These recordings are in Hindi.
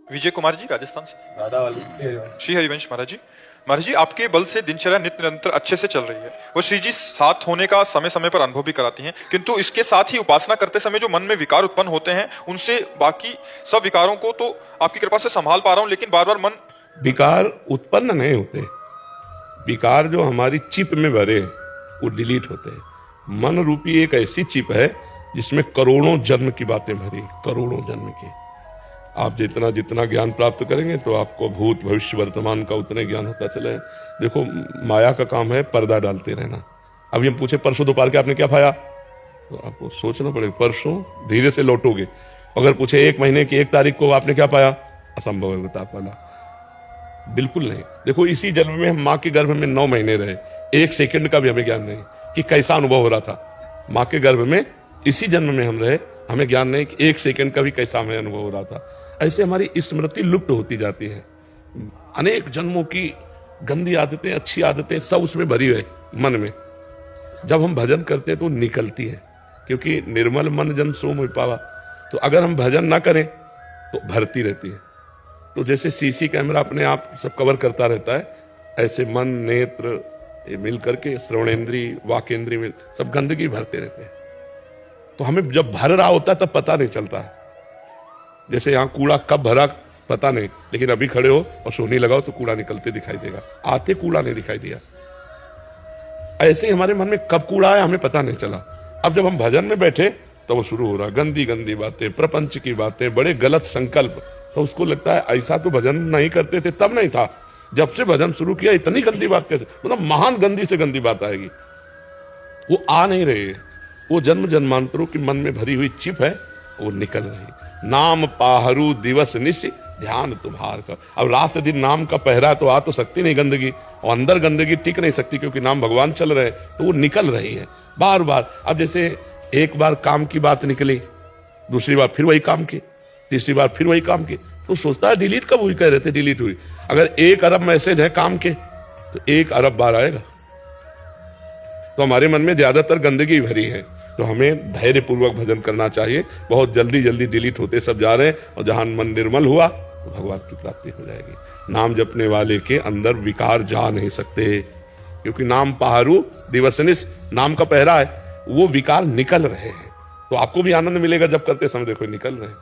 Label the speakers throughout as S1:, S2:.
S1: विजय कुमार जी, राजस्थान से।
S2: राधा वाली
S1: श्री हरिवंश महाराज जी। महाराज जी, आपके बल से दिनचर्या नित्य निरंतर अच्छे से चल रही है। वो श्री जी साथ होने का समय समय पर अनुभव भी कराती हैं, किंतु इसके साथ ही उपासना करते समय जो मन में विकार उत्पन्न होते हैं, उनसे बाकी सब विकारों को तो आपकी कृपा से संभाल पा रहा हूं, लेकिन बार बार मन।
S3: विकार उत्पन्न नहीं होते, विकार जो हमारी चिप में भरे हैं वो डिलीट होते हैं। मन रूपी एक ऐसी चिप है जिसमें करोड़ों जन्म की बातें भरी, करोड़ों जन्म की। आप जितना जितना ज्ञान प्राप्त करेंगे तो आपको भूत भविष्य वर्तमान का उतने ज्ञान होता चले। देखो, माया का काम है पर्दा डालते रहना। अभी हम पूछे परसों दोपहर के आपने क्या खाया, तो आपको सोचना पड़ेगा परसों धीरे से लौटोगे। अगर पूछे 1 महीने की 1 तारीख को आपने क्या पाया, असंभव है बता पाना, बिल्कुल नहीं। देखो, इसी जन्म में हम माँ के गर्भ में 9 महीने रहे, 1 सेकंड का भी हमें ज्ञान नहीं कि कैसा अनुभव हो रहा था। माँ के गर्भ में इसी जन्म में हम रहे, हमें ज्ञान नहीं कि 1 सेकंड का भी कैसा हमें अनुभव हो रहा था। ऐसे हमारी स्मृति लुप्त होती जाती है। अनेक जन्मों की गंदी आदतें, अच्छी आदतें सब उसमें भरी हुई मन में। जब हम भजन करते हैं तो निकलती है, क्योंकि निर्मल मन जन सो मोहि पावा। तो अगर हम भजन ना करें तो भरती रहती है। तो जैसे सीसी कैमरा अपने आप सब कवर करता रहता है, ऐसे मन, नेत्र ये मिल करके, श्रवणेन्द्री, वाकेंद्री मिल सब गंदगी भरते रहते हैं। तो हमें जब भर रहा होता है तब पता नहीं चलता है। जैसे यहाँ कूड़ा कब भरा पता नहीं, लेकिन अभी खड़े हो और सोनी लगाओ तो कूड़ा निकलते दिखाई देगा, आते कूड़ा नहीं दिखाई दिया। ऐसे ही हमारे मन में कब कूड़ा आया हमें पता नहीं चला। अब जब हम भजन में बैठे तो वो शुरू हो रहा, गंदी गंदी बातें, प्रपंच की बातें, बड़े गलत संकल्प। तो उसको लगता है ऐसा तो भजन नहीं करते थे, तब नहीं था, जब से भजन शुरू किया इतनी गंदी बात कैसे, मतलब महान गंदी से गंदी बात आएगी। वो आ नहीं रही है, वो जन्म जन्मांतरों की मन में भरी हुई चिप है, वो निकल रही। नाम पाहरू दिवस निश ध्यान तुम्हार का। अब रात दिन नाम का पहरा तो आ तो सकती नहीं गंदगी, और अंदर गंदगी टिक नहीं सकती, क्योंकि नाम भगवान चल रहे हैं, तो वो निकल रही है बार बार। अब जैसे एक बार काम की बात निकली, दूसरी बार फिर वही काम की, तीसरी बार फिर वही काम की, तो सोचता है डिलीट कब हुई, कह रहे थे डिलीट हुई। अगर 1 अरब मैसेज है काम के तो 1 अरब बार आएगा। तो हमारे मन में ज्यादातर गंदगी भरी है, तो हमें धैर्य पूर्वक भजन करना चाहिए। बहुत जल्दी जल्दी डिलीट होते सब जा रहे हैं, और जहां मन निर्मल हुआ तो भगवान की प्राप्ति हो जाएगी। नाम जपने वाले के अंदर विकार जा नहीं सकते, क्योंकि नाम पहरू दिवसनिस, नाम का पहरा है, वो विकार निकल रहे हैं। तो आपको भी आनंद मिलेगा जब करते समय, देखो निकल रहे हैं।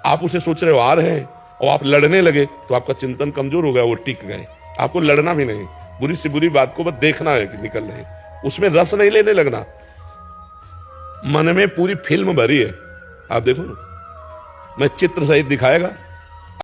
S3: आप उसे सोच रहे हो आ रहे हैं और आप लड़ने लगे तो आपका चिंतन कमजोर हो गया, वो टिक गए। आपको लड़ना भी नहीं, बुरी से बुरी बात को बस देखना है कि निकल रहे, उसमें रस नहीं लेने लगना। मन में पूरी फिल्म भरी है, आप देखो ना, मैं चित्र सहित दिखाएगा